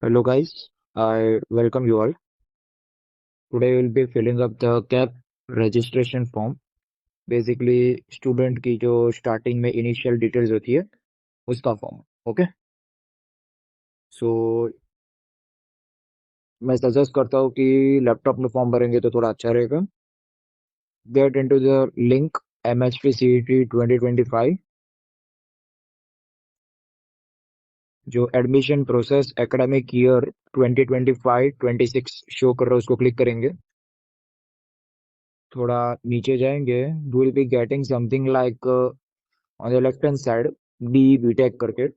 Hello guys, I welcome you all. Today we'll be filling up the CAP registration form. Basically student की जो starting में initial details होती है उसका form. Okay, सो मैं suggest करता हूँ कि लैपटॉप में फॉर्म भरेंगे तो थोड़ा अच्छा रहेगा. Get into the link MHP CET 2025 जो admission process academic year 2025-26 show कर रहा है उसको क्लिक करेंगे. थोड़ा नीचे जाएंगे. You will be getting something like on the left hand side B BTech करके.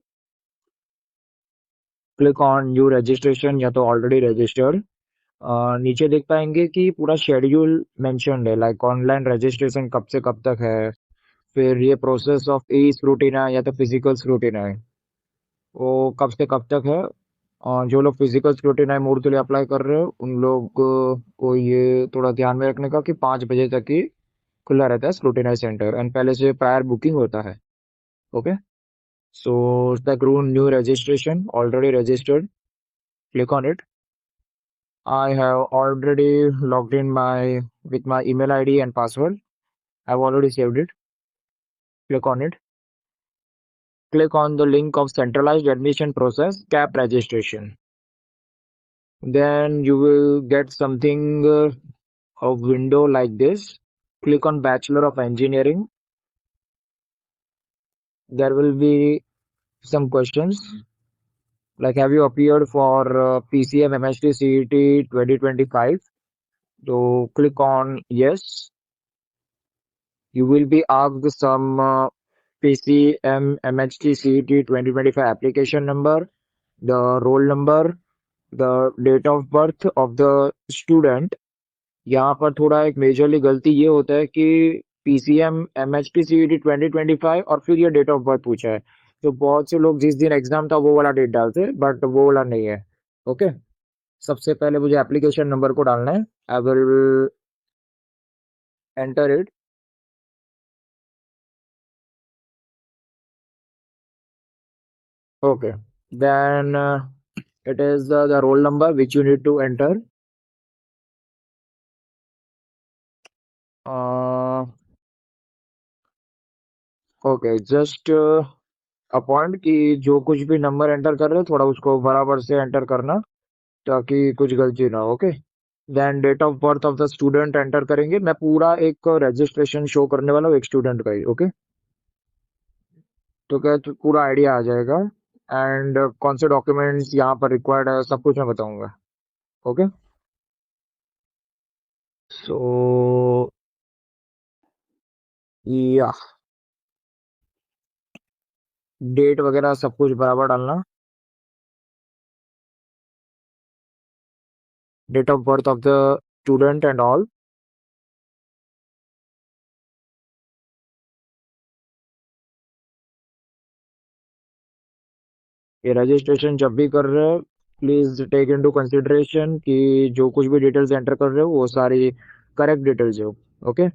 क्लिक ऑन न्यू रजिस्ट्रेशन या तो ऑलरेडी रजिस्टर्ड. नीचे देख पाएंगे कि पूरा शेड्यूल मेंशन्ड है, लाइक ऑनलाइन रजिस्ट्रेशन कब से कब तक है, फिर ये प्रोसेस ऑफ ई स्क्रूटिनी या तो फिजिकल स्क्रूटिनी वो कब से कब तक है. जो लोग फिजिकल स्क्रूटिनी मोड के लिए अप्लाई कर रहे हो उन लोग को ये थोड़ा ध्यान में रखने का कि 5 बजे तक ही खुला रहता है स्क्रूटिनी सेंटर एंड पहले से प्रायर बुकिंग होता है. Okay, so the crew new registration already registered. Click on it. I have already logged in my with my email ID and password. I've already saved it. Click on it. Click on the link of centralized admission process CAP registration. Then you will get something a window like this. Click on Bachelor of Engineering. There will be some questions like have you appeared for PCM MHT CET 2025? So click on yes. You will be asked some PCM MHT CET 2025 application number, the roll number, the date of birth of the student. यहाँ पर थोड़ा एक majorly गलती ये होता है कि PCM MHT CET 2025 और फिर ये डेट ऑफ बर्थ पूछा है. तो बहुत से लोग जिस दिन एग्जाम था वो वाला डेट डालते हैं बट वो वाला नहीं है. ओके, सबसे पहले मुझे एप्लीकेशन नंबर को डालना है. I will enter it. Okay, then it is the roll number which you need to enter. Uh, okay, just appoint कि जो कुछ भी नंबर एंटर कर रहे हो थोड़ा उसको बराबर से एंटर करना ताकि कुछ गलती ना हो. Okay, then date of birth of the student enter करेंगे. मैं पूरा एक रजिस्ट्रेशन शो करने वाला हूँ एक स्टूडेंट का ही. ओके, तो क्या तो पूरा आइडिया आ जाएगा एंड कौन से डॉक्यूमेंट्स यहाँ पर रिक्वायर्ड है सब कुछ मैं बताऊंगा. ओके, सो या डेट वगैरह सब कुछ बराबर डालना. Date of birth of the student and all. ये रजिस्ट्रेशन जब भी कर रहे हो प्लीज टेक इनटू कंसिडरेशन कि जो कुछ भी डिटेल्स एंटर कर रहे हो वो सारी करेक्ट डिटेल्स हो. Okay,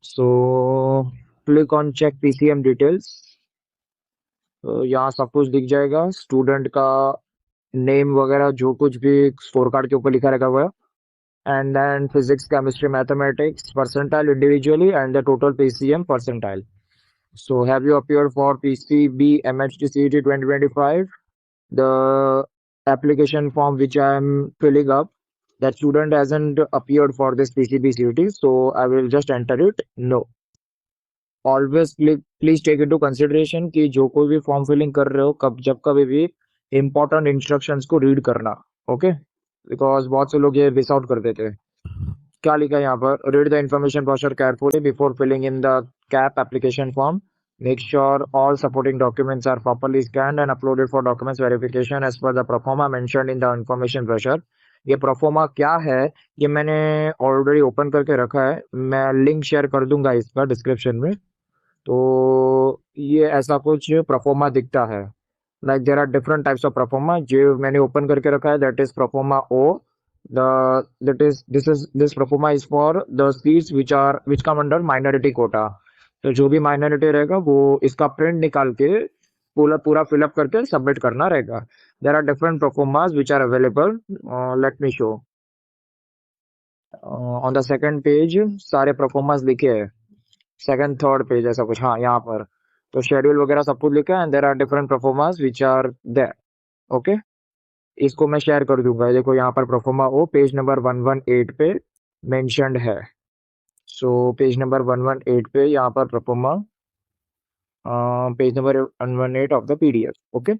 so click on check PCM details. यहाँ सब कुछ दिख जाएगा, स्टूडेंट का नेम वगैरह जो कुछ भी स्कोर कार्ड के ऊपर लिखा रखा हुआ है. And then physics chemistry mathematics percentile individually and the total PCM percentile. So have you appeared for PCB MHT CET 2025? The application form which I am filling up, that student hasn't appeared for this PCB CET, so I will just enter it no. Always please take into consideration कि जो कोई भी form filling कर रहे हो कब जब कभी भी important instructions को रीड करना. ओके, बिकॉज बहुत से लोग ये मिस आउट कर देते हैं. क्या लिखा है यहाँ पर? Read the information brochure carefully before filling in the CAP application form. Make sure all supporting documents are properly scanned and uploaded for documents verification as per the proforma mentioned in the information brochure. ये proforma क्या है ये मैंने already open करके रखा है, मैं link share कर दूंगा इसका डिस्क्रिप्शन में. तो ये ऐसा कुछ प्रोफोमा दिखता है. Like there are different types of proforma. जो मैंने ओपन करके रखा है that is proforma O. The that is this proforma is for the seats which come under minority quota. तो जो भी माइनॉरिटी रहेगा वो इसका प्रिंट निकाल के पूरा फिलअप करके सबमिट करना रहेगा। There are different proformas which are available. Let me show on the second page. सारे प्रोफोमास लिखे हैं, सेकंड थर्ड पेज ऐसा कुछ, हाँ यहाँ पर। तो शेड्यूल वगैरह सब कुछ लिखा है and there are different proformas which are there. Okay, इसको मैं शेयर कर दूंगा। देखो यहाँ पर प्रोफोमा ओ पेज नंबर 118 पे मेंशन्ड है। सो पेज नंबर 118 पे यहाँ पर proforma, page number 118 of the PDF. Okay,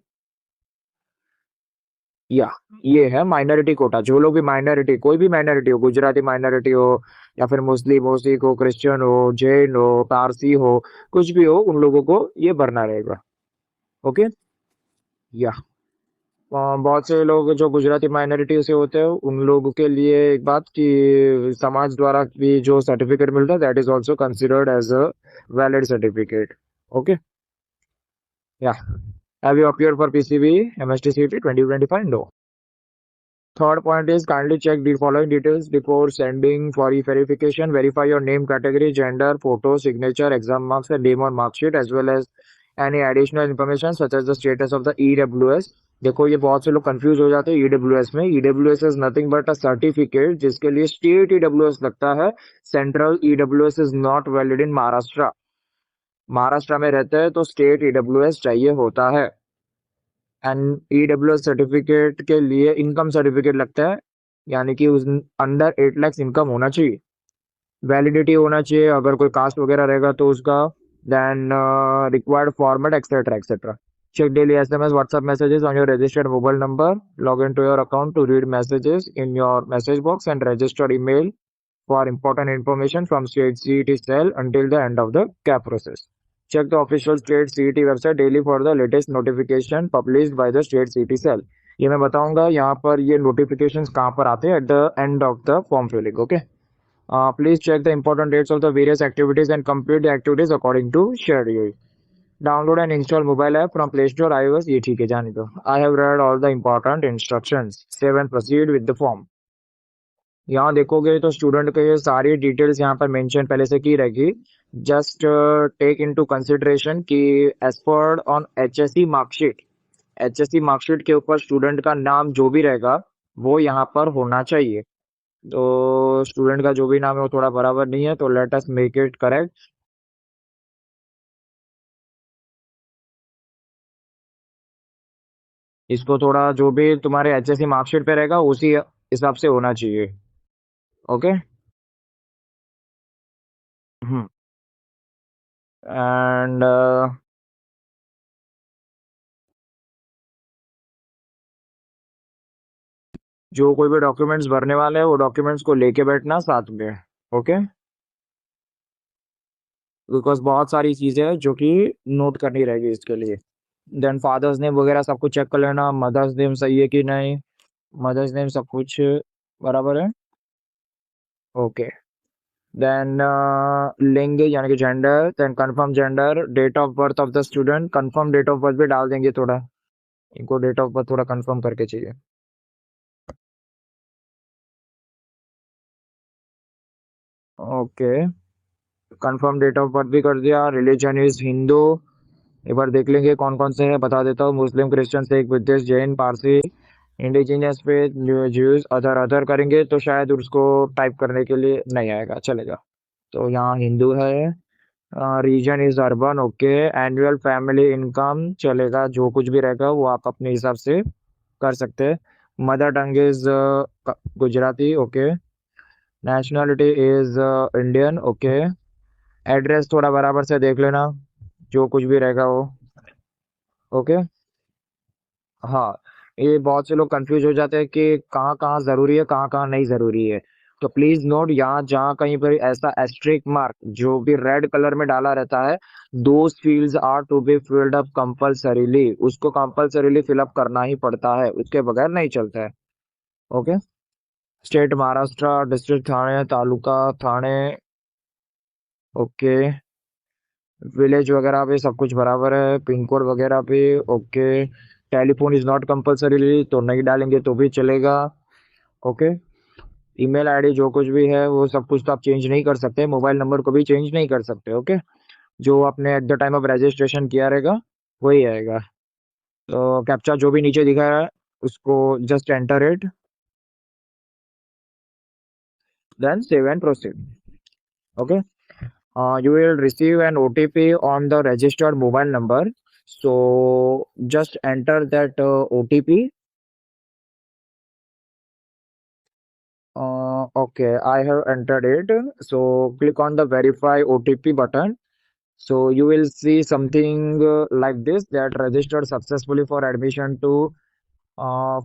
या ये है माइनॉरिटी कोटा। जो लोग भी माइनॉरिटी, कोई भी माइनॉरिटी हो, गुजराती माइनॉरिटी हो या फिर मुस्लिम हो, सिख हो, क्रिश्चियन हो, जैन हो, पारसी हो, कुछ भी हो, उन लोगों को ये भरना रहेगा। ओके, या बहुत से लोग जो गुजराती माइनॉरिटी से होते हैं उन लोगों के लिए एक बात कि समाज द्वारा भी जो सर्टिफिकेट मिलता है that is also considered as a valid certificate. Okay, या have you appeared for PCB MST CT 2025? No. Third point is kindly check the following details before sending for e-verification. Verify your name, category, gender, photo, signature, exam marks, and name on mark sheet, as well as any additional information such as the status of the EWS. देखो ये बहुत से लोग confuse हो जाते हैं EWS में। EWS is nothing but a certificate जिसके लिए स्टेट ईडब्ल्यूएस लगता है। Central EWS is not valid in Maharashtra. Maharashtra में रहते हैं तो स्टेट ईडब्ल्यूएस चाहिए होता है। एंड ईडब्ल्यूएस सर्टिफिकेट के लिए इनकम सर्टिफिकेट लगता है, यानी कि उस अंडर 8 लाख इनकम होना चाहिए, वैलिडिटी होना चाहिए। अगर कोई कास्ट वगैरह रहेगा तो उसका, then required format etcetera etcetera. Check daily SMS WhatsApp messages on your registered mobile number, log in to your account to read messages in your message box and registered email for important information from state CET cell until the end of the CAP process. Check the official state CET website daily for the latest notification published by the state CET cell. ये मैं बताऊंगा यहाँ पर ये notifications कहाँ पर आते हैं at the end of the form filling. Okay, please check the important dates of the various activities and complete the activities according to schedule. Download and install mobile app from Play Store iOS, ये ठीक है जाने दो। I have read all the important instructions. Save and proceed with the form. यहाँ देखोगे तो student के सारी डिटेल्स यहाँ पर मेंशन पहले से की रहेगी। जस्ट टेक इनटू कंसिडरेशन कि एज पर on HSC marksheet, HSC marksheet के ऊपर स्टूडेंट का नाम जो भी रहेगा वो यहाँ पर होना चाहिए। तो स्टूडेंट का जो भी नाम है वो थोड़ा बराबर नहीं है, तो let us make it correct. इसको थोड़ा जो भी तुम्हारे एचएससी मार्कशीट पे रहेगा उसी हिसाब से होना चाहिए। ओके, एंड जो कोई भी डॉक्यूमेंट्स भरने वाले हैं वो डॉक्यूमेंट्स को लेके बैठना साथ में। ओके, बिकॉज बहुत सारी चीजें हैं जो कि नोट करनी रहेगी इसके लिए। देन फादर्स नेम वगैरह सब कुछ चेक कर लेना, मदर्स नेम सही है कि नहीं, मदर्स नेम सब कुछ बराबर है। ओके, देन लिंग यानी कि gender, then confirm gender, date of birth of the student, confirm date of birth भी डाल देंगे थोड़ा, इनको डेट ऑफ बर्थ थोड़ा कंफर्म करके चाहिए। Okay, confirm date of birth भी कर दिया। रिलीजन इज हिंदू, एक बार देख लेंगे कौन कौन से हैं, बता देता हूँ। Muslim, Christian, Sikh, Buddhist, Jain, Parsi, indigenous faith, Jews, other other करेंगे तो शायद उसको टाइप करने के लिए नहीं आएगा, चलेगा। तो यहाँ हिंदू है। Region is urban, okay. Annual family income चलेगा, जो कुछ भी रहेगा वो आप अपने हिसाब से कर सकते हैं। Mother tongue is Gujarati, okay. Nationality is Indian, okay. Address थोड़ा बराबर से देख लेना, जो कुछ भी रहेगा वो। ओके, हाँ, ये बहुत से लोग कंफ्यूज हो जाते हैं कि कहाँ कहाँ जरूरी है, कहाँ कहाँ नहीं जरूरी है। तो प्लीज नोट, यहाँ जहाँ कहीं पर ऐसा एस्ट्रिक मार्क जो भी रेड कलर में डाला रहता है, those fields are to be filled up compulsorily, उसको कंपल्सरीली फिलअप करना ही पड़ता है, उसके बगैर नहीं चलता है। Okay, state Maharashtra, district Thane, taluka Thane, okay. Village वगैरह पे सब कुछ बराबर है, पिन कोड वगैरह पे, okay. Telephone is not compulsory, तो नहीं डालेंगे तो भी चलेगा। ओके, ईमेल आईडी जो कुछ भी है वो सब कुछ तो आप चेंज नहीं कर सकते, मोबाइल नंबर को भी चेंज नहीं कर सकते। ओके, जो आपने eight the time of registration किया रहेगा वही आएगा। तो कैप्चा जो भी नीचे दिखा है उसको just enter it, then save and proceed. Okay. You will receive an OTP on the registered mobile number. So just enter that OTP. Okay, I have entered it. So click on the verify OTP button. So you will see something like this, that registered successfully for admission to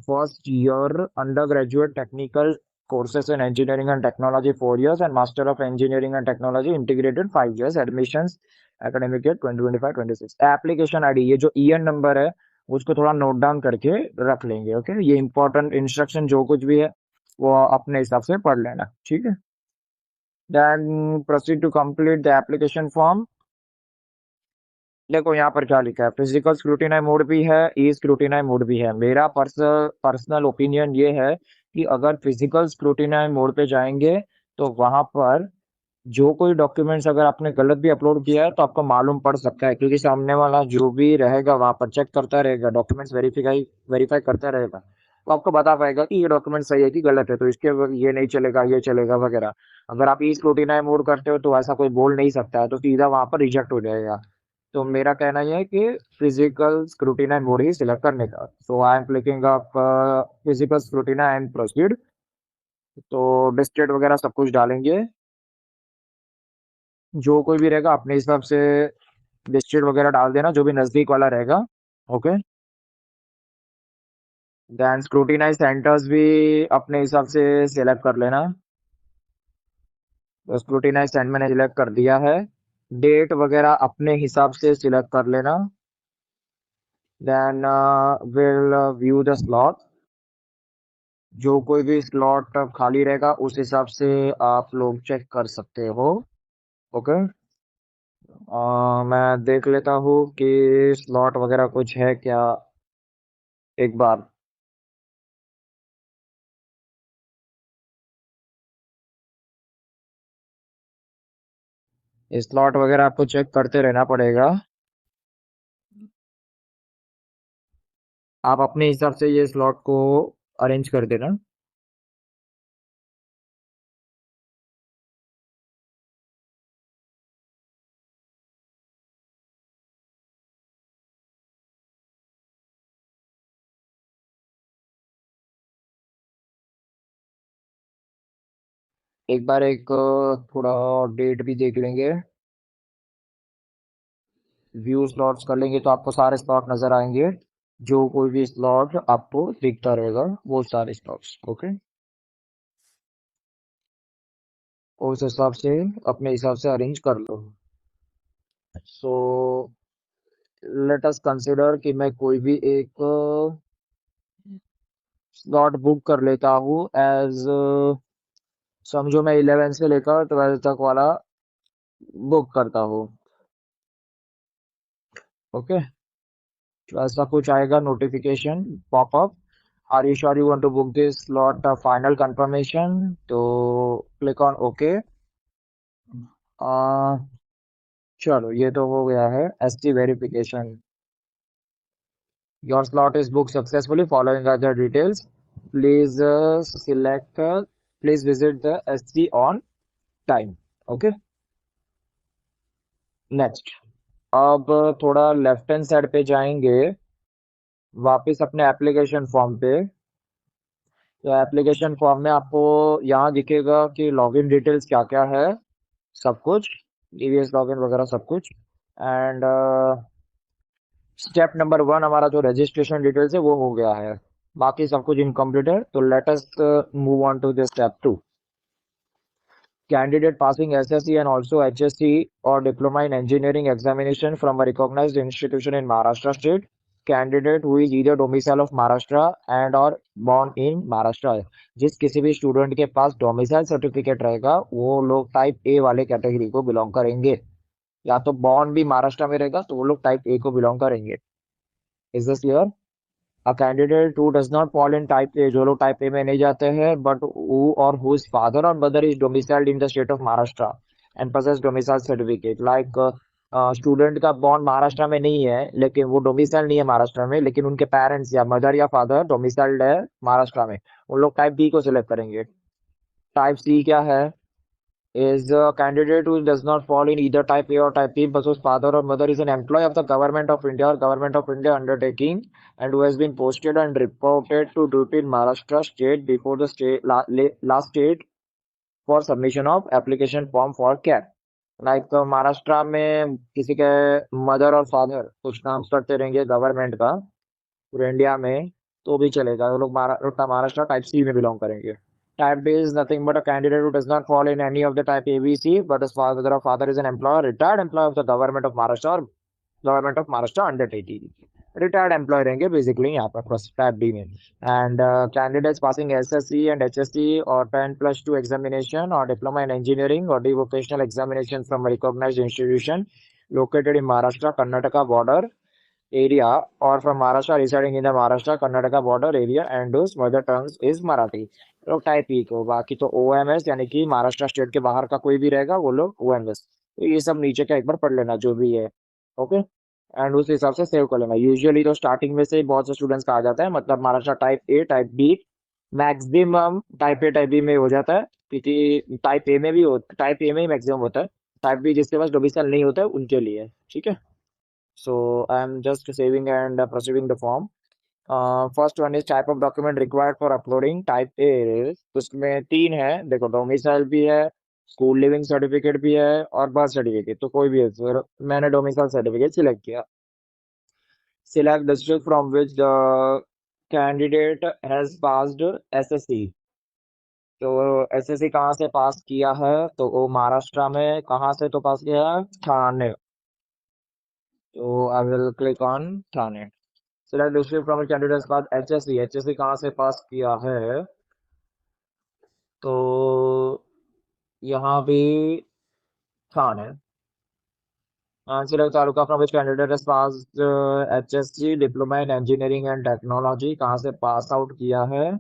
first year undergraduate technical courses in engineering and technology 4 years and master of engineering and technology integrated 5 years admissions academic year 2025-26। Application ID, ये जो ईएन number है उसको थोड़ा note down करके रख लेंगे। Okay, ये important instruction जो कुछ भी है वो अपने हिसाब से पढ़ लेना, ठीक है। Then proceed to complete the application form. देखो यहाँ पर क्या लिखा है, फिजिकल स्क्रूटिनाई मोड भी है, ई स्क्रूटिनाई मोड भी है। मेरा पर्सनल ओपिनियन ये है कि अगर फिजिकल स्क्रूटिनाई मोड पे जाएंगे तो वहां पर जो कोई डॉक्यूमेंट्स अगर आपने गलत भी अपलोड किया है तो आपको मालूम पड़ सकता है, क्योंकि सामने वाला जो भी रहेगा वहां पर चेक करता रहेगा, डॉक्यूमेंट्स वेरीफाई वेरीफाई करता रहेगा, तो आपको बता पाएगा कि ये डॉक्यूमेंट सही है कि गलत है, तो इसके ये नहीं चलेगा, ये चलेगा वगैरह। अगर आप ई स्क्रूटिनाई मोड करते हो तो ऐसा कोई बोल नहीं सकता है, तो सीधा वहां पर रिजेक्ट हो जाएगा। तो मेरा कहना यह है कि फिजिकल स्क्रूटिनाई मोड ही सिलेक्ट करने का। So I am clicking up physical scrutiny and proceed. तो डिस्ट्रिक्ट वगैरह सब कुछ डालेंगे, जो कोई भी रहेगा अपने हिसाब से डिस्ट्रिक्ट वगैरह डाल देना, जो भी नजदीक वाला रहेगा। ओके। देन स्क्रूटिनाइज सेंटर्स भी अपने हिसाब से सिलेक्ट कर लेना। तो स्क्रूटिनाइज सेंटर मैंने सिलेक्ट कर दिया है। डेट वगैरह अपने हिसाब से सिलेक्ट कर लेना। Then will view the slot, जो कोई भी स्लॉट खाली रहेगा उस हिसाब से आप लोग चेक कर सकते हो। ओके। मैं देख लेता हूँ कि स्लॉट वगैरह कुछ है क्या, एक बार। स्लॉट वगैरह आपको चेक करते रहना पड़ेगा। आप अपने हिसाब से ये स्लॉट को अरेंज कर देना। एक बार एक थोड़ा डेट भी देख लेंगे, व्यू स्लॉट्स कर लेंगे तो आपको सारे स्लॉट नजर आएंगे। जो कोई भी स्लॉट आपको दिखता रहेगा वो सारे स्लॉट्स। ओके। उस हिसाब से अपने हिसाब से अरेंज कर लो। सो लेट अस कंसिडर कि मैं कोई भी एक स्लॉट बुक कर लेता हूँ एज, समझो मैं 11 से लेकर 12 तक वाला बुक करता हूँ। ओके। तो ऐसा कुछ आएगा notification popup, are you sure you want to book this slot, final confirmation. तो क्लिक ऑन ओके। चलो ये तो हो गया है ST verification. Your slot is book successfully following other details, please select, please visit the ST on time. Okay. Next, अब थोड़ा left hand side पे जाएंगे वापस अपने एप्लीकेशन फॉर्म पे। तो एप्लीकेशन फॉर्म में आपको यहाँ दिखेगा कि लॉगिन डिटेल्स क्या क्या है, सब कुछ, डीवीएस लॉगिन वगैरह सब कुछ। एंड स्टेप नंबर 1 हमारा जो रजिस्ट्रेशन डिटेल्स है वो हो गया है, बाकी सब कुछ इनकम्प्लीट है। तो let us move on to the step 2। Candidate passing SSC and also HSC or diploma in engineering examination from a recognized institution in Maharashtra state. Candidate who is either domicile of Maharashtra and or born in Maharashtra। जिस किसी भी student के पास domicile certificate रहेगा वो लोग type A वाले category को belong करेंगे, या तो बॉर्न भी महाराष्ट्र में रहेगा तो वो लोग टाइप ए को बिलोंग करेंगे। Is this clear? A candidate who does not fall in type A, जो लोग type A में नहीं जाते हैं, but who or whose father or mother is domiciled in the state of Maharashtra and possess domicile certificate like student का born Maharashtra में नहीं है, लेकिन वो डोमिसाइल नहीं है महाराष्ट्र में, लेकिन उनके पेरेंट्स या मदर या फादर डोमिसाइल्ड है महाराष्ट्र में, उन लोग टाइप बी को सिलेक्ट करेंगे। टाइप सी क्या है? is a candidate who does not fall in either type A or type B, but whose father or mother is an employee of the government of India or government of India undertaking, and who has been posted and reported to duty in Maharashtra state before the last date for submission of application form for CAT। Like Maharashtra में किसी के mother और father कुछ काम करते रहेंगे government का पूरे इंडिया में, तो भी चलेगा, वो लोग महाराष्ट्र टाइप सी में बिलोंग करेंगे। Type B is nothing but a candidate who does not follow in any of the type A B C, but his father is an employer, retired employ of the government of Maharashtra और government of Maharashtra undertaking. Retired employ रहेंगे basically यहाँ पर type B में। And candidates passing SSC and HSC और 10+2 examination और diploma in engineering और D vocational examination from recognised institution located in Maharashtra Karnataka border area or from Maharashtra residing in the Maharashtra Karnataka border area and whose mother tongue is Marathi। लोग type ई को, बाकी तो OMS यानी कि Maharashtra state के बाहर का कोई भी रहेगा वो लोग ओएमएस। तो ये सब नीचे का एक बार पढ़ लेना जो भी है। ओके, एंड उस हिसाब से सेव कर लेना। यूजुअली तो स्टार्टिंग में से ही बहुत से स्टूडेंट्स का आ जाता है, मतलब Maharashtra type A type B, maximum type A type B में हो जाता है, क्योंकि टाइप ए में ही मैक्सिमम होता है। टाइप बी जिसके पास डोमिसाइल नहीं होता है उनके लिए, ठीक है। So I'm just saving and proceeding the form। First one is type of document required for uploading. Type A is, उसमें तीन है देखो, डोमिसाइल भी है, स्कूल लिविंग सर्टिफिकेट भी है और बर्थ सर्टिफिकेट, तो कोई भी है। फिर मैंने डोमिसाइल सर्टिफिकेट सिलेक्ट किया। Select district from which the candidate has passed SSC. तो एसएससी कहाँ से पास किया है? तो वो महाराष्ट्र में कहाँ से तो पास किया है? ठाणे। तो आई will click on Thane. Select district from candidates बाद एचएससी। एचएससी कहाँ से पास किया है? तो यहाँ भी Thane. Select taluka from which candidate has pass HSC diploma in engineering and technology, कहाँ से पास आउट किया है?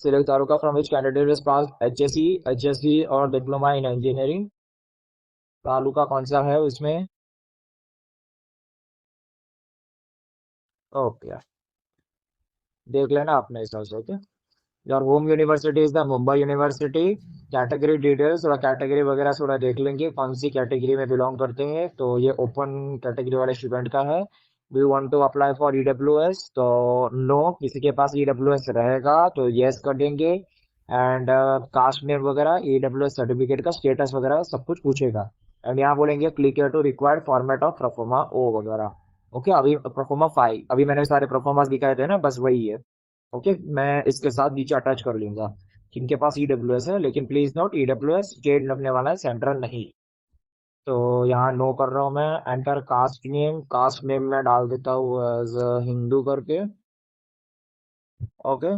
Select taluka from which candidate has pass HSC और डिप्लोमा इन इंजीनियरिंग, तालुका कौन सा है उसमें? ओके, देख लेना अपने हिसाब से। Okay, your home university is the Mumbai university. Category details थोड़ा कैटेगरी वगैरह थोड़ा देख लेंगे कौन सी कैटेगरी में बिलोंग करते हैं। तो ये ओपन कैटेगरी वाले स्टूडेंट का है। We want to apply for EWS, तो नो, किसी के पास ईडब्ल्यूएस रहेगा तो यस कर देंगे। एंड कास्ट नेम वगैरह, ईडब्ल्यूएस सर्टिफिकेट का स्टेटस वगैरह सब कुछ पूछेगा। एंड यहाँ बोलेंगे click to required format of proforma O वगैरह। ओके, अभी प्रोफोमा 5 अभी मैंने सारे प्रोफोमास दिखाए थे ना, बस वही है। ओके, मैं इसके साथ नीचे अटैच कर लूंगा जिनके पास ईडब्ल्यूएस है, लेकिन प्लीज नोट ईडब्ल्यूएस स्टेट लगने वाला है, सेंट्रल नहीं। तो यहाँ नो कर रहा हूँ मैं। Enter caste name, caste name में डाल देता हूँ एज हिंदू करके। Okay,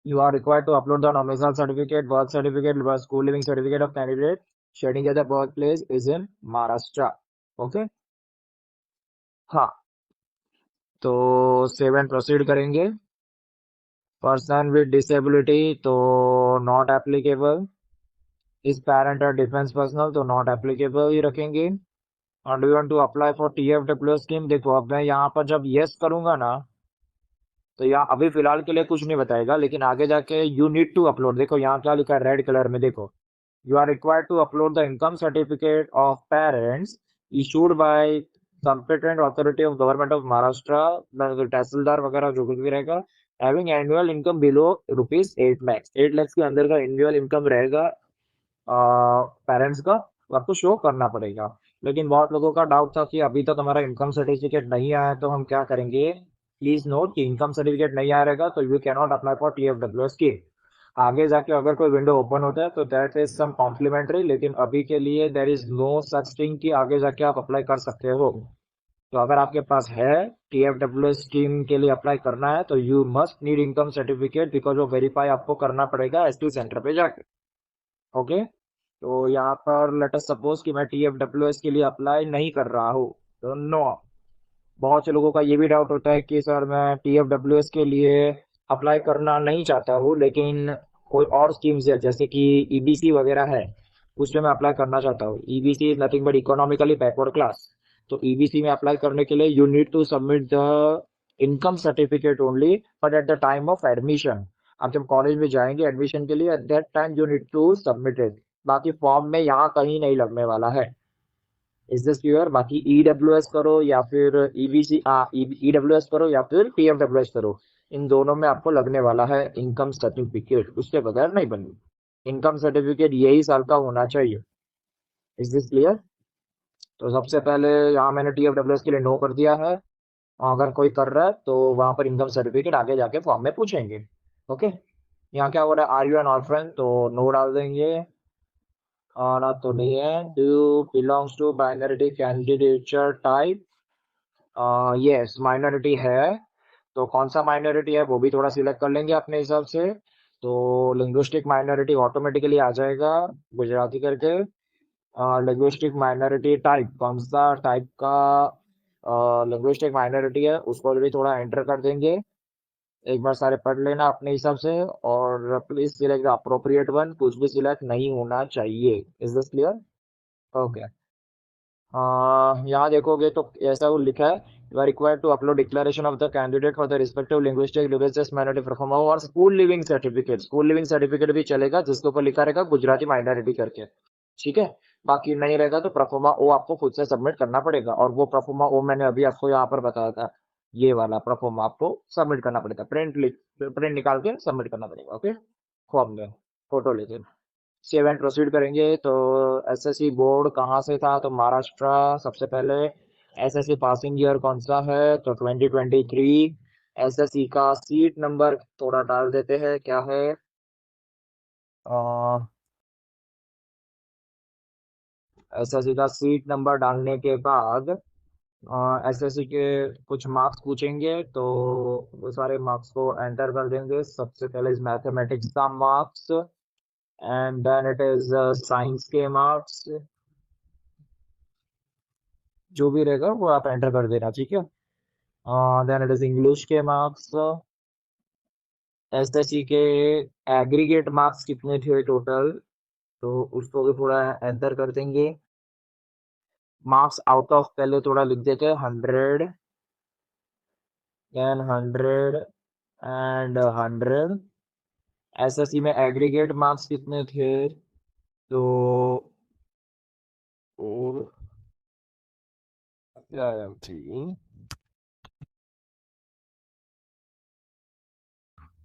you are required to upload the nominal certificate, birth certificate, school living certificate of candidate shedding the birth place is in Maharashtra. Okay, हाँ, तो सेव एंड प्रोसीड करेंगे। Person with disability तो not applicable. इस parent और defence personnel तो not applicable ही रखेंगे। और do you want to apply for TFW scheme? देखो अब मैं यहाँ पर जब यस करूंगा ना, तो यहाँ अभी फिलहाल के लिए कुछ नहीं बताएगा, लेकिन आगे जाके यू नीड टू अपलोड, देखो यहाँ क्या लिखा है रेड कलर में, देखो, you are required to upload the income certificate of parents issued by competent authority of government of Maharashtra, tehsildar वगैरह जो कुछ भी रहेगा, having annual income below ₹8 lakh. 8 lakh के अंदर का एनुअल इनकम रहेगा पेरेंट्स का, तो आपको शो करना पड़ेगा। लेकिन बहुत लोगों का डाउट था कि अभी तक हमारा इनकम सर्टिफिकेट नहीं आया तो हम क्या करेंगे। प्लीज नोट कि इनकम सर्टिफिकेट नहीं आ रहेगा तो you can not apply for TFW scheme. आगे जाके अगर कोई विंडो ओपन होता है तो दैट इज सम कॉम्प्लीमेंट्री, लेकिन अभी के लिए there is no such thing कि आगे जाके आप अप्लाई कर सकते हो। तो अगर आपके पास है टीएफडब्ल्यू स्कीम के लिए अप्लाई करना है तो you must need income certificate, because वो वेरीफाई आपको करना पड़ेगा एस2 सेंटर पे जाके। ओके, तो यहाँ पर लेट अस सपोज कि मैं टीएफडब्ल्यूएस के लिए अप्लाई नहीं कर रहा हूँ, तो नो। बहुत से लोगों का ये भी डाउट होता है कि सर मैं टीएफडब्ल्यूएस के लिए अप्लाई करना नहीं चाहता हूँ, लेकिन कोई और स्कीम्स है जैसे कि ईबीसी वगैरह है, उसमें मैं अप्लाई करना चाहता हूँ। EBC is nothing but economically backward class. तो ईबीसी में अप्लाई करने के लिए you need to submit the income certificate only, but at the time of admission. आप जब कॉलेज में जाएंगे एडमिशन के लिए, at that time you need to submit it. बाकी फॉर्म में यहाँ कहीं नहीं लगने वाला है। Is this clear? बाकी ईडब्ल्यूएस करो या फिर ईबीसी, ईडब्ल्यूएस करो या फिर पीएफडब्ल्यूएस करो, इन दोनों में आपको लगने वाला है इनकम सर्टिफिकेट, उसके बगैर नहीं बनेगी। इनकम सर्टिफिकेट यही साल का होना चाहिए। Is this clear? तो सबसे पहले यहाँ मैंने टीएफडब्ल्यूएस के लिए नो कर दिया है। अगर कोई कर रहा है तो वहां पर इनकम सर्टिफिकेट आगे जाके फॉर्म में पूछेंगे। ओके। यहाँ क्या हो रहा है, आर यू एन ऑर्फन, तो नो डाल देंगे। ना तो नहीं है। Do belongs to minority candidature type? Yes, minority है। तो कौन सा माइनॉरिटी है वो भी थोड़ा सिलेक्ट कर लेंगे अपने हिसाब से। तो लिंग्विस्टिक माइनॉरिटी ऑटोमेटिकली आ जाएगा, गुजराती करके। लिंग्विस्टिक माइनॉरिटी टाइप, कौन सा टाइप का लिंग्विस्टिक माइनॉरिटी है उसको भी थोड़ा एंटर कर देंगे। एक बार सारे पढ़ लेना अपने हिसाब से, और please select the appropriate one, कुछ भी सिलेक्ट नहीं होना चाहिए। Is this clear? ओके। यहाँ देखोगे तो ऐसा वो लिखा है, you are required to upload declaration of the candidate for the respective linguistic religious minority perform और school living certificate. School living certificate भी चलेगा जिसके ऊपर लिखा रहेगा गुजराती माइनॉरिटी करके। ठीक है। बाकी नहीं रहेगा तो प्रोफोमा ओ आपको खुद से सबमिट करना पड़ेगा, और वो प्रोफोमा ओ मैंने अभी आपको यहाँ पर बताया था। ये वाला प्रोफोमा आपको सबमिट करना पड़ेगा, प्रिंट निकाल के सबमिट करना पड़ेगा। ओके। फॉर्म में फोटो लेके सेव एंड प्रोसीड करेंगे। तो एसएससी बोर्ड कहाँ से था, तो महाराष्ट्र सबसे पहले। एसएससी पासिंग ईयर कौन सा है, तो 2023। एसएससी का सीट नंबर थोड़ा डाल देते हैं, क्या है। एसएससी का सीट नंबर डालने के बाद एसएससी के कुछ मार्क्स पूछेंगे, तो वो सारे मार्क्स को एंटर कर देंगे। सबसे पहले इस मैथमेटिक्स का marks, and then it is science के मार्क्स। जो भी रहेगा वो आप एंटर कर देना, ठीक है। देन इट इज इंग्लिश के मार्क्स। एसएससी के एग्रीगेट मार्क्स कितने थे टोटल, तो उसको भी थोड़ा एंटर कर देंगे। मार्क्स आउट ऑफ पहले थोड़ा लिख देते हैं, 100, देन 100 एंड 100। एसएससी में एग्रीगेट मार्क्स कितने थे, तो और क्या थी,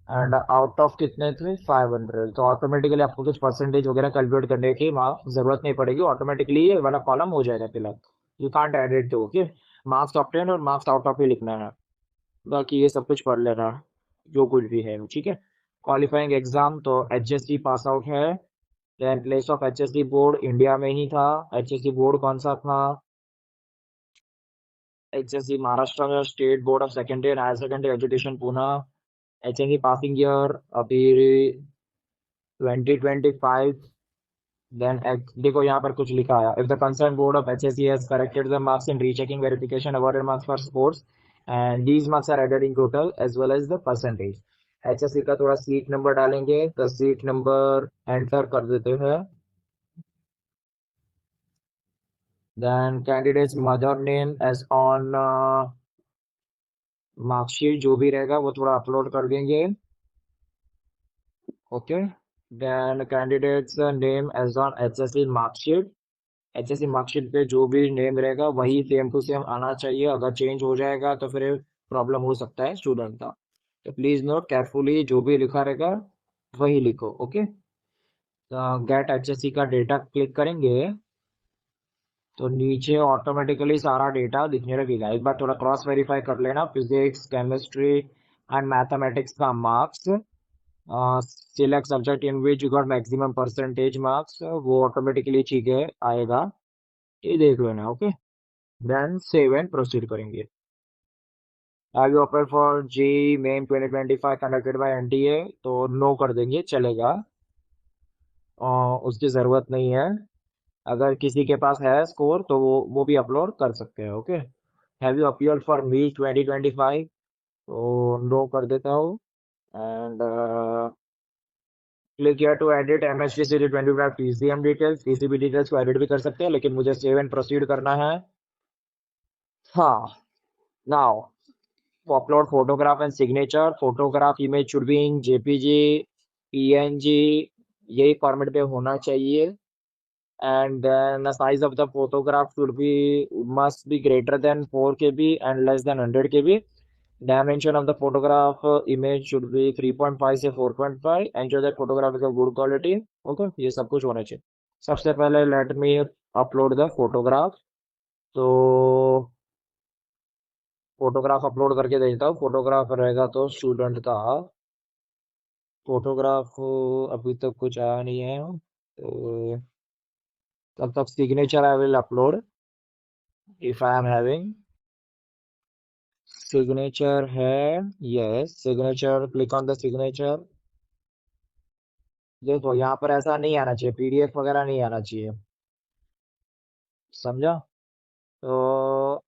एंड आउट ऑफ कितने थे, 500। तो ऑटोमेटिकली आपको कुछ परसेंटेज वगैरह कैलकुलेट करने की जरूरत नहीं पड़ेगी, ऑटोमेटिकली ये वाला कॉलम हो जाएगा फिलहाल। You can't add it to, okay. Marks obtained और मार्क्स आउट ऑफ ही लिखना है। बाकी ये सब कुछ पढ़ लेना, जो कुछ भी है, ठीक है। क्वालिफाइंग एग्जाम तो एचएससी पास आउट है। Then place of HSC board India में ही था। एचएससी बोर्ड कौन सा था, एचएससी महाराष्ट्र में state board of secondary and higher secondary education Pune. HSC passing year अभी 2025। देन देखो यहाँ पर कुछ लिखा है, if the concern board of HSC has corrected the marks in rechecking verification awarded marks for sports and these marks are added in total as well as the percentage. HSC का थोड़ा seat number डालेंगे, तो seat number enter कर देते हैं। Then candidates mother name as on marksheet, जो भी रहेगा वो थोड़ा अपलोड कर देंगे। Okay. Then candidates name as on HSC marksheet. HSC marksheet पे जो भी नेम रहेगा वही सेम टू सेम आना चाहिए, अगर चेंज हो जाएगा तो फिर प्रॉब्लम हो सकता है स्टूडेंट का। तो प्लीज नोट केयरफुली, जो भी लिखा रहेगा वही लिखो। ओके। गेट एचएससी का डेटा क्लिक करेंगे तो नीचे ऑटोमेटिकली सारा डेटा दिखने लगेगा। एक बार थोड़ा क्रॉस वेरीफाई कर लेना, फिजिक्स केमिस्ट्री एंड मैथमेटिक्स का marks. Select subject in which you got maximum percentage marks, वो ऑटोमेटिकली ठीक है आएगा, ये देख लेना। Okay. Then save and proceed करेंगे। Are you apply for JEE Main 2025 conducted by NTA, तो नो कर देंगे, चलेगा। उसकी ज़रूरत नहीं है। अगर किसी के पास है स्कोर तो वो भी अपलोड कर सकते हैं। Okay. Have you appeared for me 2025, तो नो कर देता हूँ। And click here to edit MHDCD 25 TCM details, TCB details को एडिट भी कर सकते हैं, लेकिन मुझे सेव एंड प्रोसीड करना है। हाँ, now upload photograph and signature. Photograph image should be in JPG, PNG, यही फॉर्मेट पे होना चाहिए। And then the size of the photograph should be must be greater than 4 KB and less than 100 KB. Dimension of the photograph image should be 3.5 से 4.5. Ensure that photograph is of good quality. Okay, ये सब कुछ होना चाहिए। सबसे पहले let me upload the photograph. तो photograph upload करके देता हूँ। फोटोग्राफ रहेगा तो स्टूडेंट का फोटोग्राफ अभी तक कुछ आया नहीं है, तो तब तक signature I will upload if I am having signature है। Yes, signature, click on the signature. देखो यहाँ पर ऐसा नहीं आना चाहिए, PDF वगैरह नहीं आना चाहिए, समझा? तो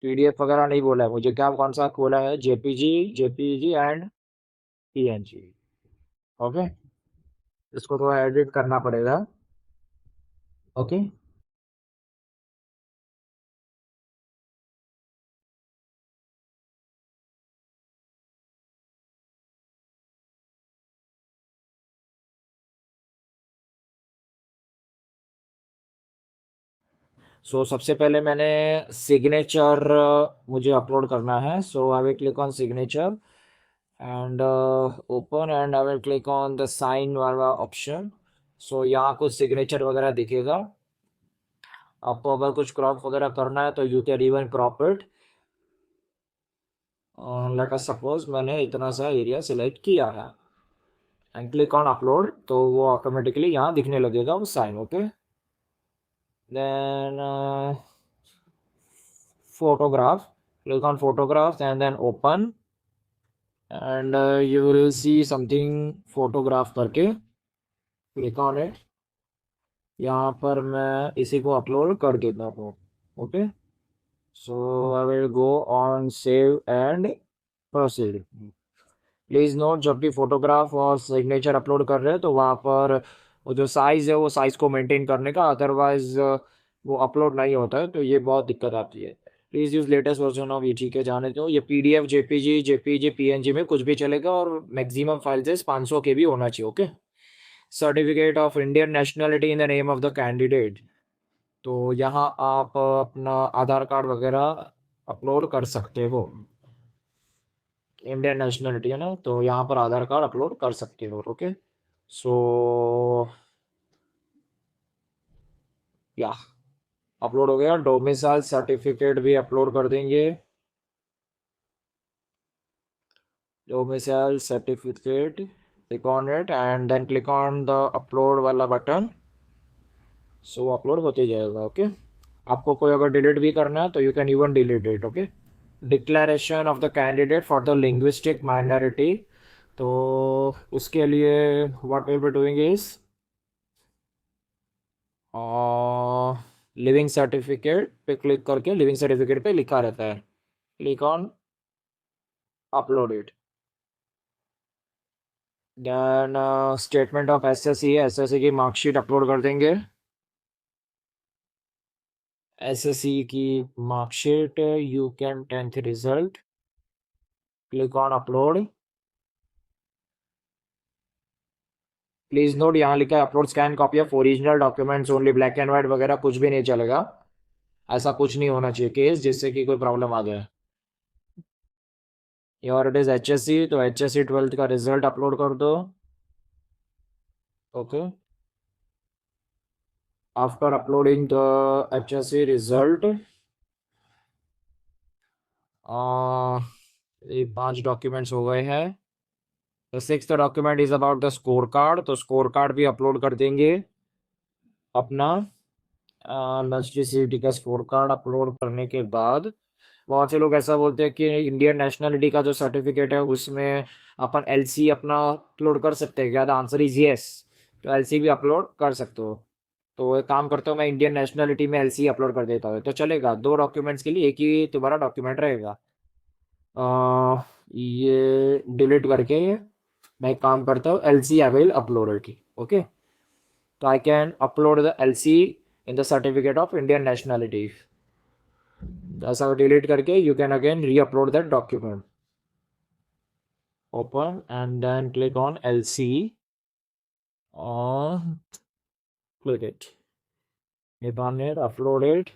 PDF वगैरह नहीं बोला है मुझे, क्या कौन सा खोला है? JPG and PNG। ओके, इसको थोड़ा एडिट करना पड़ेगा। ओके, सो सबसे पहले मैंने सिग्नेचर मुझे अपलोड करना है। So I will click on signature and open and I will click on the sign वाला ऑप्शन। सो यहाँ कुछ सिग्नेचर वगैरह दिखेगा। आपको अगर कुछ क्रॉप वगैरह करना है तो you can even crop it. Let us suppose मैंने इतना सा एरिया सिलेक्ट किया है एंड क्लिक ऑन अपलोड, तो वो ऑटोमेटिकली यहाँ दिखने लगेगा वो sign. Okay, then photograph, click on photographs and then open and you will see something photograph करके, click on it। यहाँ पर मैं इसी को अपलोड कर देता हूँ। Okay, so I will go on save and proceed. Please note, जब भी फोटोग्राफ और सिग्नेचर अपलोड कर रहे हैं तो वहाँ पर वो जो साइज है वो साइज को मेंटेन करने का, अदरवाइज वो अपलोड नहीं होता है, तो ये बहुत दिक्कत आती है। Please use latest version of ये, ठीक है, जाने दो। ये PDF, JPG, PNG में कुछ भी चलेगा और मैक्सिमम फाइल साइज 500 KB होना चाहिए। Okay, certificate of Indian nationality in the name of the candidate, तो यहाँ आप अपना आधार कार्ड वगैरह अपलोड कर सकते हो। इंडियन नेशनलिटी है ना, तो यहाँ पर आधार कार्ड अपलोड कर सकते हो। ओके, सो या अपलोड हो गया। डोमिसाइल सर्टिफिकेट भी अपलोड कर देंगे। Domicile certificate, click on it and then click on the upload वाला बटन। सो अपलोड होते जाएगा। ओके, आपको कोई अगर डिलीट भी करना है तो you can even delete it. Okay, declaration of the candidate for the linguistic minority, तो उसके लिए what will be doing is living certificate पे क्लिक करके, लिविंग सर्टिफिकेट पे लिखा रहता है, click on upload it. Then statement of SSC है, SSC की मार्कशीट अपलोड कर देंगे। SSC की marksheet, you can 10th result, click on upload. Please note, यहाँ लिखा है upload scan copy of original documents only, black and white वगैरह कुछ भी नहीं चलेगा। ऐसा कुछ नहीं होना चाहिए केस जिससे कि कोई प्रॉब्लम आ जाए। और इट इज HSC, तो HSC 12th का रिजल्ट अपलोड कर दो। Okay, after uploading the HSC result, ये 5 डॉक्यूमेंट्स हो गए हैं। The 6th document is about the score card, तो स्कोर कार्ड भी अपलोड कर देंगे अपना। NSTCT का स्कोर कार्ड अपलोड करने के बाद, बहुत से लोग ऐसा बोलते हैं कि इंडियन नेशनलिटी का जो सर्टिफिकेट है उसमें अपन LC अपना अपलोड कर सकते हैं क्या? द आंसर इज यस, तो LC भी अपलोड कर सकते हो। तो एक काम करता हूँ, मैं इंडियन नेशनलिटी में LC अपलोड कर देता हूँ, तो चलेगा। 2 डॉक्यूमेंट्स के लिए एक ही तुम्हारा डॉक्यूमेंट रहेगा। ये डिलीट करके मैं एक काम करता हूँ, LC I will upload it. Okay, तो I can upload the LC in the certificate of Indian nationality. ऐसा डिलीट करके you can again re upload that document. Open and then click on LC और click it, hit on it, upload it।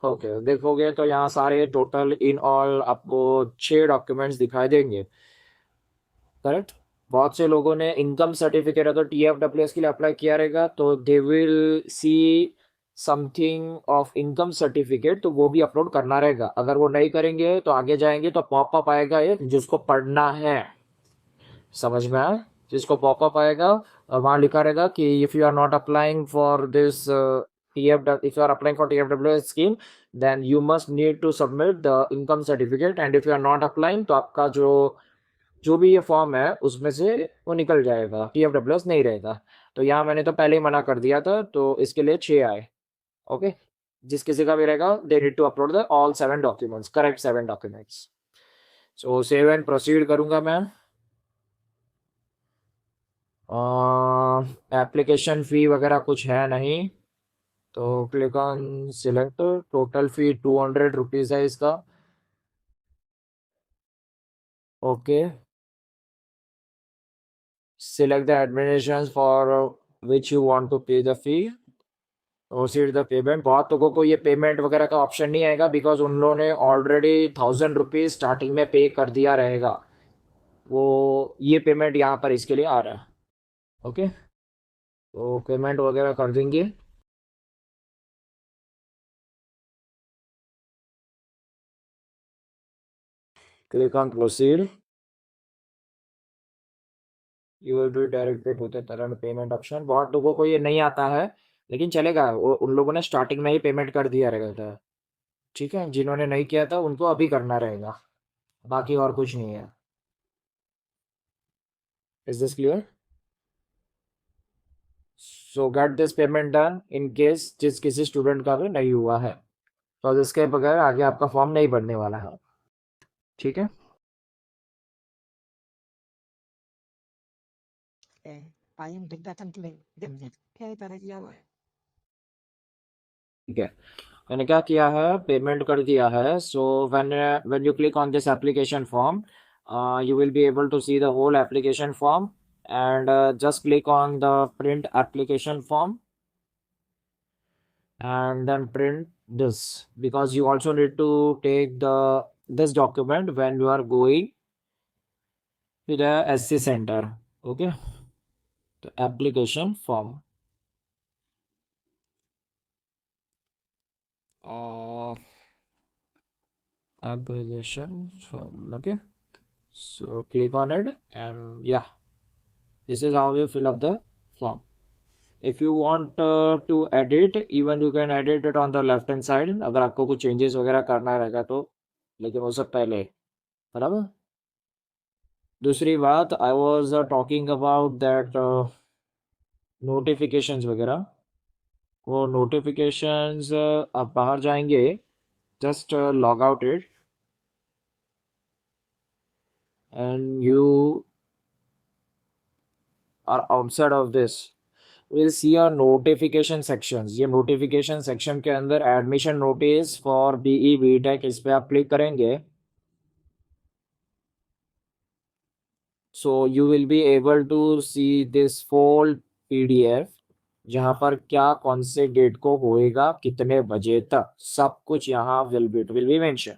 Okay, देखोगे तो यहाँ सारे total in all आपको 6 documents दिखाई देंगे, करेक्ट। बहुत से लोगों ने इनकम सर्टिफिकेट है तो TFWS के लिए अप्लाई किया रहेगा, तो they will see something of income certificate, तो वो भी अपलोड करना रहेगा। अगर वो नहीं करेंगे तो आगे जाएंगे तो पॉपअप आएगा एक जिसको पढ़ना है, समझ में आया, जिसको पॉपअप आएगा और वहाँ लिखा रहेगा कि if you are not applying for this if you are applying for TFWS scheme, then you must need to submit the income certificate, and if you are not applying तो आपका जो जो भी ये फॉर्म है उसमें से वो निकल जाएगा, TFWS नहीं रहेगा। तो यहाँ मैंने तो पहले ही मना कर दिया था, तो इसके लिए 6 आए। ओके, जिस किसी का भी रहेगा they need to upload the all 7 documents, correct 7 documents. So save and proceed करूंगा मैं। एप्लीकेशन फ़ी वगैरह कुछ है नहीं, तो click on select. Total fee 200 rupees है इसका। Okay, select the administration for which you want to pay the fee, proceed the payment. बहुत लोगों को ये पेमेंट वगैरह का ऑप्शन नहीं आएगा बिकॉज उन लोगों ने ऑलरेडी 1000 रुपीज़ स्टार्टिंग में पे कर दिया रहेगा, वो ये पेमेंट यहाँ पर इसके लिए आ रहा है। ओके, तो पेमेंट वगैरह कर देंगे। Click on proceed, you will be directed to the current payment option. बहुत लोगों को ये नहीं आता है, लेकिन चलेगा, वो उन लोगों ने स्टार्टिंग में ही पेमेंट कर दिया रहेगा था। ठीक है, जिन्होंने नहीं किया था उनको अभी करना रहेगा, बाकी और कुछ नहीं है। Is this clear? So get this payment done in case जिस किसी स्टूडेंट का भी नहीं हुआ है, तो इसके बगैर आगे आपका फॉर्म नहीं भरने वाला है। ठीक है, ठीक है, मैंने क्या किया है, पेमेंट कर दिया है। So when you click on this application form, you will be able to see the whole application form, and just click on the print application form and then print this, because you also need to take this document when you are going to the SC center. Okay, the application form, uh, application form. Okay, so click on it, and yeah, this is how you fill up the form. If you want to edit, even you can edit it on the left hand side, अगर आपको कुछ changes वगैरह करना रहेगा तो, लेकिन वो सब पहले, बराबर। दूसरी बात, I was talking about that notifications वगैरह, वो नोटिफिकेशंस आप बाहर जाएंगे, just log out it and you are outside of this, will see a notification sections. ये नोटिफिकेशन सेक्शन के अंदर admission notice for BE BTech, इस पे आप क्लिक करेंगे, so you will be able to see this fold PDF, जहाँ पर क्या कौन से डेट को होएगा, कितने बजे तक, सब कुछ यहाँ will be mention.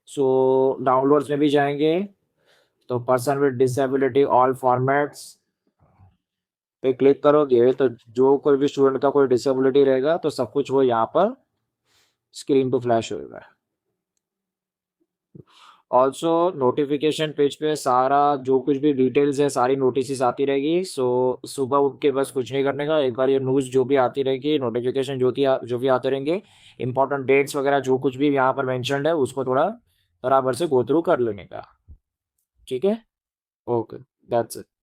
So downloads में भी जाएंगे तो person with disability all formats पे क्लिक करोगे, तो जो कोई भी स्टूडेंट का कोई डिसेबिलिटी रहेगा तो सब कुछ वो यहाँ पर स्क्रीन पे फ्लैश होगा। ऑल्सो नोटिफिकेशन पेज पे सारा जो कुछ भी डिटेल्स है सारी नोटिस आती रहेगी। सो सुबह उठ के बस कुछ नहीं करने का, एक बार ये न्यूज़ जो भी आती रहेगी, नोटिफिकेशन जो भी आते रहेंगे, इंपॉर्टेंट डेट्स वगैरह जो कुछ भी यहाँ पर मेंशन्ड है उसको थोड़ा बराबर से गो थ्रू कर लेने का। ठीक है, ओके, दैट्स इट।